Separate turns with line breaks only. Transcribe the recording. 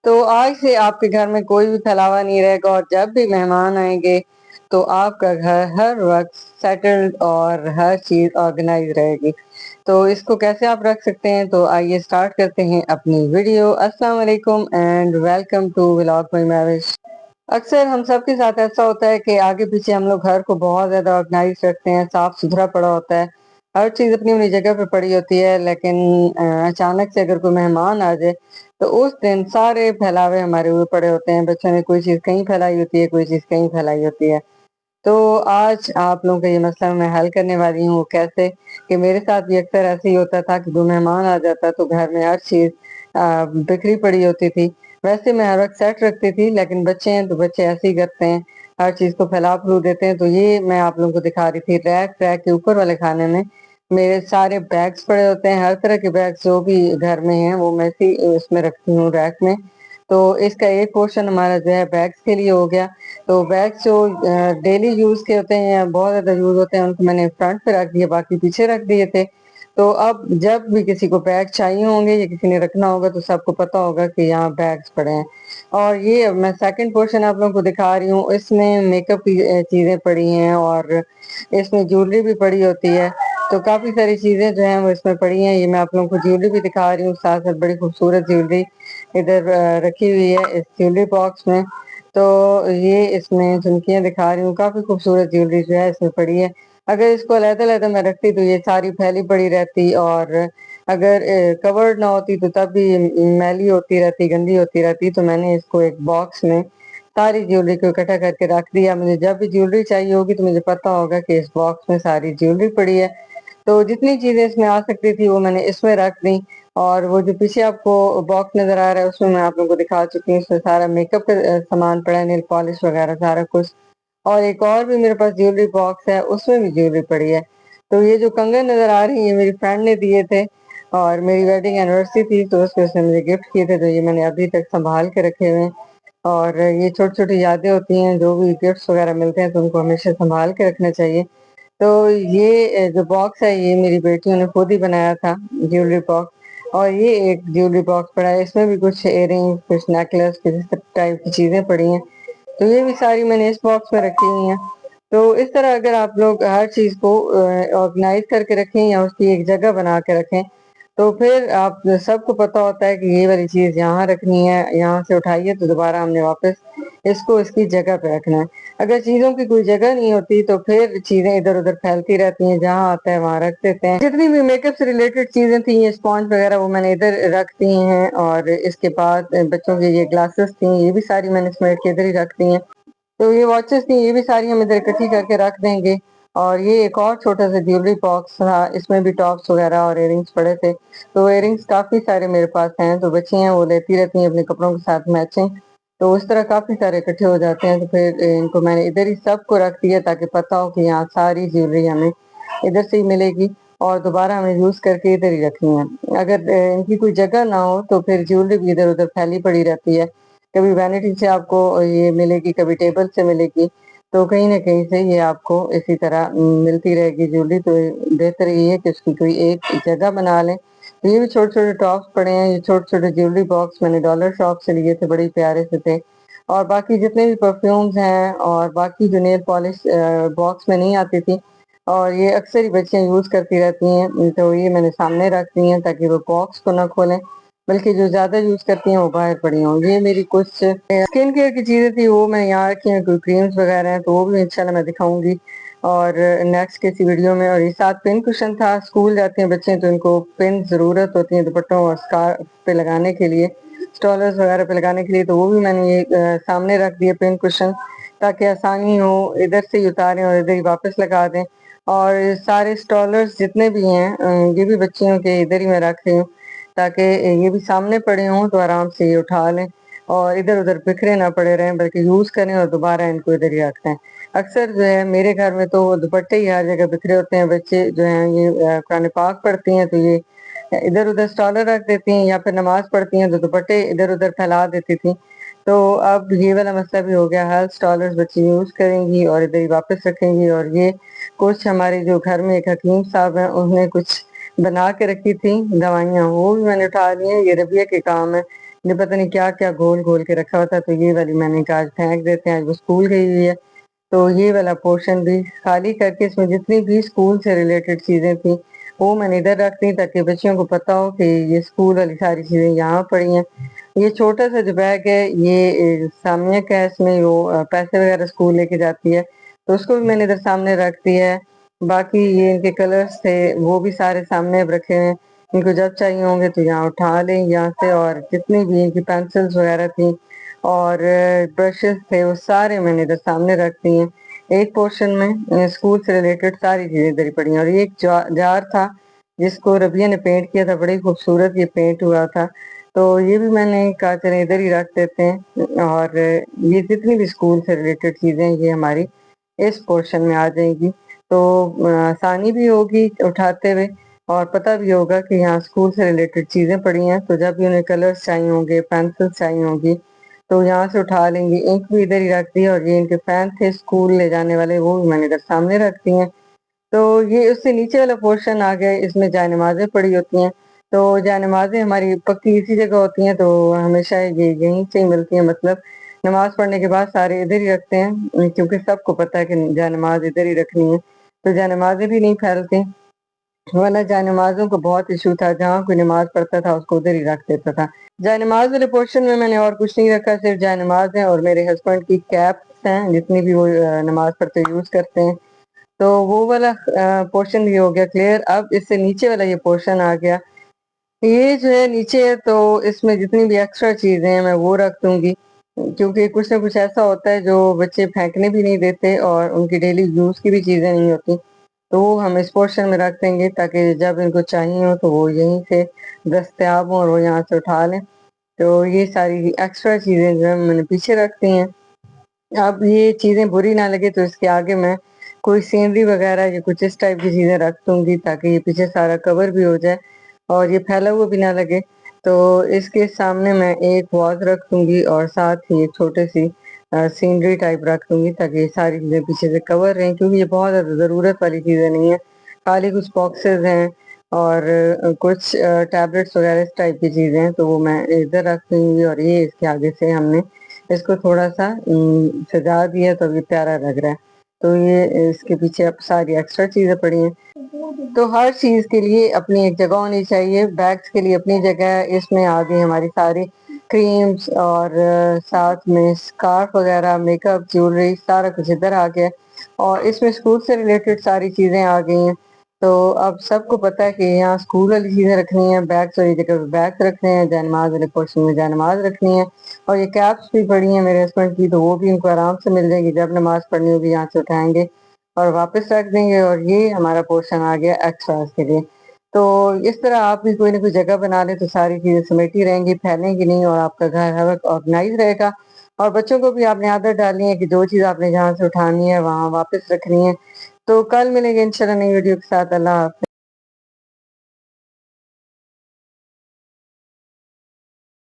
तो आज से आपके घर में कोई भी फैलावा नहीं रहेगा और जब भी मेहमान आएंगे तो आपका घर हर वक्त सेटल्ड और हर चीज ऑर्गेनाइज रहेगी। तो इसको कैसे आप रख सकते हैं, तो आइए स्टार्ट करते हैं अपनी वीडियो। अस्सलाम वालेकुम and welcome to vlog by Mahvish. अक्सर हम सब के साथ ऐसा होता है कि आगे पीछे हम लोग घर को बहुत ज्यादा ऑर्गेनाइज रखते हैं, साफ सुथरा पड़ा होता है, हर चीज अपनी अपनी जगह पे पड़ी होती है। लेकिन अचानक से अगर कोई मेहमान आ जाए तो उस दिन सारे फैलावे हमारे हुए पड़े होते हैं। बच्चों ने कोई चीज कहीं फैलाई होती है, कोई चीज कहीं फैलाई होती है। तो आज आप लोगों का ये मसला मैं हल करने वाली हूँ। कैसे कि मेरे साथ भी अक्सर ऐसे ही होता था कि कोई मेहमान आ जाता तो घर में हर चीज बिखरी पड़ी होती थी। वैसे मैं हर वक्त सेट रखती थी, लेकिन बच्चे हैं तो बच्चे ऐसे ही करते हैं, हर चीज को फैला फैलू देते हैं। तो ये मैं आप लोगों को दिखा रही थी, रैक रैक के ऊपर वाले खाने में मेरे सारे बैग्स पड़े होते हैं। हर तरह के बैग्स जो भी घर में हैं वो मैं इसी उसमें रखती हूँ, रैक में। तो इसका एक पोर्शन हमारा जो है बैग्स के लिए हो गया। तो बैग्स जो डेली यूज के होते हैं या बहुत ज्यादा यूज होते हैं उनको मैंने फ्रंट पे रख दिए, बाकी पीछे रख दिए थे। तो अब जब भी किसी को बैग चाहिए होंगे या किसी ने रखना होगा तो सबको पता होगा कि यहाँ बैग्स पड़े हैं। और ये अब मैं सेकंड पोर्शन आप लोगों को दिखा रही हूँ, इसमें मेकअप की चीजें पड़ी हैं और इसमें ज्वेलरी भी पड़ी होती है। तो काफी सारी चीजें जो हैं वो इसमें पड़ी हैं। ये मैं आप लोगों को ज्वेलरी भी दिखा रही हूँ, साथ साथ बड़ी खूबसूरत ज्वेलरी इधर रखी हुई है इस ज्वेलरी बॉक्स में। तो ये इसमें झुमकियां दिखा रही हूँ, काफी खूबसूरत ज्वेलरी जो है इसमें पड़ी है। अगर इसको अलग-अलग मैं रखती तो ये सारी फैली पड़ी रहती, और अगर कवर्ड ना होती तो तब भी मैली होती रहती, गंदी होती रहती। तो मैंने इसको एक बॉक्स में सारी ज्वेलरी को इकट्ठा करके रख दिया। मुझे जब भी ज्वेलरी चाहिए होगी तो मुझे पता होगा कि इस बॉक्स में सारी ज्वेलरी पड़ी है। तो जितनी चीजें इसमें आ सकती थी वो मैंने इसमें रख दी। और वो जो पीछे आपको बॉक्स नजर आ रहा है उसमें मैं आप लोगों को दिखा चुकी हूँ, उसमें सारा मेकअप का सामान पड़ा है, नेल पॉलिश वगैरह सारा कुछ। और एक और भी मेरे पास ज्वेलरी बॉक्स है, उसमें भी ज्वेलरी पड़ी है। तो ये जो कंगन नजर आ रही है मेरी फ्रेंड ने दिए थे और मेरी वेडिंग एनिवर्सरी थी तो उसमें उसने मुझे गिफ्ट किए थे, तो ये मैंने अभी तक संभाल के रखे हुए हैं। और ये छोटी छोटी यादें होती हैं, जो भी गिफ्ट्स वगैरह मिलते हैं तो उनको हमेशा संभाल के रखना चाहिए। तो ये जो बॉक्स है ये मेरी बेटियों ने खुद ही बनाया था, ज्वेलरी बॉक्स। और ये एक ज्वेलरी बॉक्स पड़ा है, इसमें भी कुछ इयरिंग, कुछ नेकलेस, कुछ इस टाइप की चीजें पड़ी हैं। तो ये भी सारी मैंने इस बॉक्स में रखी हुई हैं। तो इस तरह अगर आप लोग हर चीज को ऑर्गेनाइज करके रखें या उसकी एक जगह बना के रखें तो फिर आप सबको पता होता है कि ये वाली चीज यहाँ रखनी है, यहाँ से उठाइए तो दोबारा हमने वापस इसको इसकी जगह पे रखना है। अगर चीजों की कोई जगह नहीं होती तो फिर चीजें इधर उधर फैलती रहती हैं, जहाँ आता है वहां रख देते हैं। जितनी भी मेकअप से रिलेटेड चीजें थी, ये स्पॉन्ज वगैरह, वो मैंने इधर रख दी हैं। और इसके बाद बच्चों की ये ग्लासेस थी, ये भी सारी मैंने समेट के इधर ही रख दी हैं। तो ये वॉचेस थी, ये भी सारी हम इधर इकट्ठी करके रख देंगे। और ये एक और छोटा सा ज्वेलरी बॉक्स था, इसमें भी टॉप्स वगैरह और इयरिंग्स पड़े थे। तो इयरिंग्स काफी सारे मेरे पास हैं, तो बच्ची हैं वो लेती रहती हैं अपने कपड़ों के साथ मैचिंग। तो उस तरह काफी सारे इकट्ठे हो जाते हैं। तो फिर इनको मैंने इधर ही सबको रख दिया ताकि पता हो कि यहाँ सारी ज्वेलरी हमें इधर से ही मिलेगी और दोबारा हमें यूज करके इधर ही रखनी है। अगर इनकी कोई जगह ना हो तो फिर ज्वेलरी भी इधर उधर फैली पड़ी रहती है। कभी वैनिटी से आपको ये मिलेगी, कभी टेबल से मिलेगी, तो कहीं ना कहीं से ये आपको इसी तरह मिलती रहेगी ज्वेलरी। तो बेहतर ये है कि उसकी कोई एक जगह बना लें। तो ये भी छोटे छोटे टॉप्स पड़े हैं, ये छोटे छोटे ज्वेलरी बॉक्स मैंने डॉलर शॉप से लिए थे, बड़े प्यारे से थे। और बाकी जितने भी परफ्यूम्स हैं और बाकी जो नेल पॉलिश बॉक्स में नहीं आती थी और ये अक्सर ही बच्चियां यूज करती रहती हैं, तो ये मैंने सामने रख दी हैं ताकि वो बॉक्स को ना खोलें, बल्कि जो ज्यादा यूज करती हैं वो बाहर पड़ी हों। ये मेरी कुछ स्किन केयर की चीजें थी, वो मैं यहाँ रखी हैं। कोई क्रीम्स वगैरह हैं तो वो भी इंशाल्लाह मैं दिखाऊंगी और नेक्स्ट किसी वीडियो में। और ये साथ पिन कुशन था, स्कूल जाते हैं बच्चे तो इनको पिन जरूरत होती है दुपट्टों और स्कार्फ पे लगाने के लिए, स्टॉलर्स वगैरह पे लगाने के लिए। तो वो भी मैंने ये सामने रख दिए पिन कुशन, ताकि आसानी हो, इधर से ही उतारें और इधर ही वापस लगा दें। और सारे स्टॉलर्स जितने भी हैं ये भी बच्चियों के इधर ही मैं रख रही हूँ, ताकि ये भी सामने पड़े हों तो आराम से ये उठा लें और इधर उधर बिखरे ना पड़े रहें, बल्कि यूज करें और दोबारा इनको इधर ही रखते हैं। अक्सर जो है मेरे घर में तो दुपट्टे ही हर जगह बिखरे होते हैं। बच्चे जो हैं ये कुरान पाक पढ़ती हैं तो ये इधर उधर स्टॉलर रख देती हैं, या फिर नमाज पढ़ती हैं तो दुपट्टे इधर उधर फैला देती थी। तो अब ये वाला मसला भी हो गया, हर स्टॉलर्स बच्चे यूज करेंगी और इधर ही वापस रखेंगी। और ये कुछ हमारे जो घर में एक हकीम साहब हैं उन्होंने कुछ बना के रखी थी दवाइयाँ, वो भी मैंने उठा ली हैं। ये रबिया के काम है, ये पता नहीं क्या-क्या घोल-घोल के रखा हुआ था, तो ये वाली मैंने कहा आज फेंक देते हैं, आज वो स्कूल गई हुई है। तो ये वाला पोर्शन भी खाली करके इसमें जितनी भी स्कूल से रिलेटेड चीज़ें थी, वो मैंने इधर रख दी ताकि बच्चियों को पता हो कि ये स्कूल वाली सारी चीज़ें यहाँ पड़ी हैं। ये छोटा-सा जो बैग है ये सामिया का है, इसमें वो पैसे वगैरह स्कूल लेके जाती है, तो उसको भी मैंने इधर सामने रख दिया है। बाकी ये इनके कलर्स थे वो भी सारे सामने अब रखे हुए हैं। इनको जब चाहिए होंगे तो यहाँ उठा लें यहाँ से, और जितनी भी इनकी पेंसिल्स वगैरह थी और ब्रशेस थे वो सारे मैंने इधर सामने रख दिए हैं। एक पोर्शन में स्कूल से रिलेटेड सारी चीज़ें इधर ही पड़ी हैं, और ये एक जार था जिसको रबिया ने पेंट किया था, बड़ी खूबसूरत ये पेंट हुआ था। तो ये भी मैंने कहा चलें इधर ही रख देते हैं, और ये जितनी भी स्कूल से रिलेटेड चीज़ें ये हमारी इस पोर्शन में आ जाएगी। तो आसानी भी होगी उठाते हुए, और पता भी होगा कि यहाँ स्कूल से रिलेटेड चीज़ें पड़ी हैं, तो जब भी उन्हें कलर्स चाहिए होंगे, पेंसिल्स चाहिए होंगी, तो यहाँ से उठा लेंगी। इंक भी इधर ही रख दी, और ये इनके पेन थे स्कूल ले जाने वाले, वो भी मैंने इधर सामने रख दिए हैं। तो ये उससे नीचे वाला पोर्शन आ गया, इसमें जायनमाज़ें पड़ी होती हैं। तो जायनमाज़ें हमारी पक्की इसी जगह होती हैं, तो हमेशा ये यहीं से ही मिलती हैं, मतलब नमाज़ पढ़ने के बाद सारे इधर ही रखते हैं, क्योंकि सबको पता है कि जायनमाज़ इधर ही रखनी है, तो जायनमाज़ें भी नहीं फैलती। वरना जायनमाज़ों को बहुत इश्यू था, जहाँ कोई नमाज़ पढ़ता था उसको उधर ही रख देता था। जायनमाज़ वाले पोर्शन में मैंने और कुछ नहीं रखा, सिर्फ जायनमाज़ है और मेरे हस्बैंड की कैप्स हैं, जितनी भी वो नमाज़ पढ़ते यूज़ करते हैं। तो वो वाला पोर्शन भी हो गया क्लियर। अब इससे नीचे वाला ये पोर्शन आ गया। ये जो है नीचे है, तो इसमें जितनी भी एक्स्ट्रा चीज़ें हैं मैं वो रख दूँगी, क्योंकि कुछ ना कुछ ऐसा होता है जो बच्चे फेंकने भी नहीं देते और उनकी डेली यूज़ की भी चीज़ें नहीं होती। तो वो हम इस पोर्शन में रख देंगे ताकि जब इनको चाहिए हो तो वो यहीं से दस्तयाब हों और वो यहाँ से उठा लें। तो ये सारी एक्स्ट्रा चीज़ें जो है मैंने पीछे रख दी हैं। अब ये चीज़ें बुरी ना लगे तो इसके आगे मैं कोई सीनरी वगैरह या कुछ इस टाइप की चीज़ें रख दूँगी, ताकि ये पीछे सारा कवर भी हो जाए और ये फैला हुआ भी ना लगे। तो इसके सामने मैं एक वाज़ रख दूँगी और साथ ही एक छोटी-सी सीनरी टाइप रख दूँगी, ताकि ये सारी चीज़ें पीछे से कवर रहें, क्योंकि ये बहुत ज़्यादा ज़रूरत वाली चीज़ें नहीं है। खाली कुछ बॉक्सेस हैं और कुछ टैबलेट्स वगैरह इस टाइप की चीज़ें हैं, तो वो मैं इधर रख दूँगी, और ये इसके आगे से हमने इसको थोड़ा-सा सजा दिया तो ये प्यारा लग रहा है। तो ये इसके पीछे अब सारी एक्स्ट्रा चीज़ें पड़ी हैं। तो हर चीज़ के लिए अपनी एक जगह होनी चाहिए, बैग्स के लिए अपनी जगह है, इसमें आ गई हमारी सारी क्रीम्स और साथ में स्कार्फ वगैरह, मेकअप, ज्वेलरी सारा कुछ इधर आ गया है, और इसमें स्कूल से रिलेटेड सारी चीज़ें आ गई हैं। तो अब सबको पता है कि यहाँ स्कूल वाली चीज़ें रखनी है, बैग्स वाली जगह पे बैग्स रखने हैं, जानमाज़ वाले पोर्शन में जानमाज़ रखनी है, और ये कैप्स भी पड़ी हैं मेरे हस्बैंड की, तो वो भी उनको आराम से मिल जाएगी, जब नमाज़ पढ़नी होगी यहाँ से उठाएँगे और वापस रख देंगे, और ये हमारा पोर्शन आ गया एक्स्ट्रास के लिए। तो इस तरह आप भी कोई ना कोई जगह बना लें तो सारी चीज़ें समेटी रहेंगी, फैलेंगी नहीं, और आपका घर हर वक़्त ऑर्गनाइज़ रहेगा। और बच्चों को भी आपने आदत डालनी है कि जो चीज़ आपने जहाँ से उठानी है वहाँ वापस रखनी है। तो कल मिलेंगे इंशाल्लाह नई वीडियो के साथ। अल्लाह हाफ़िज़।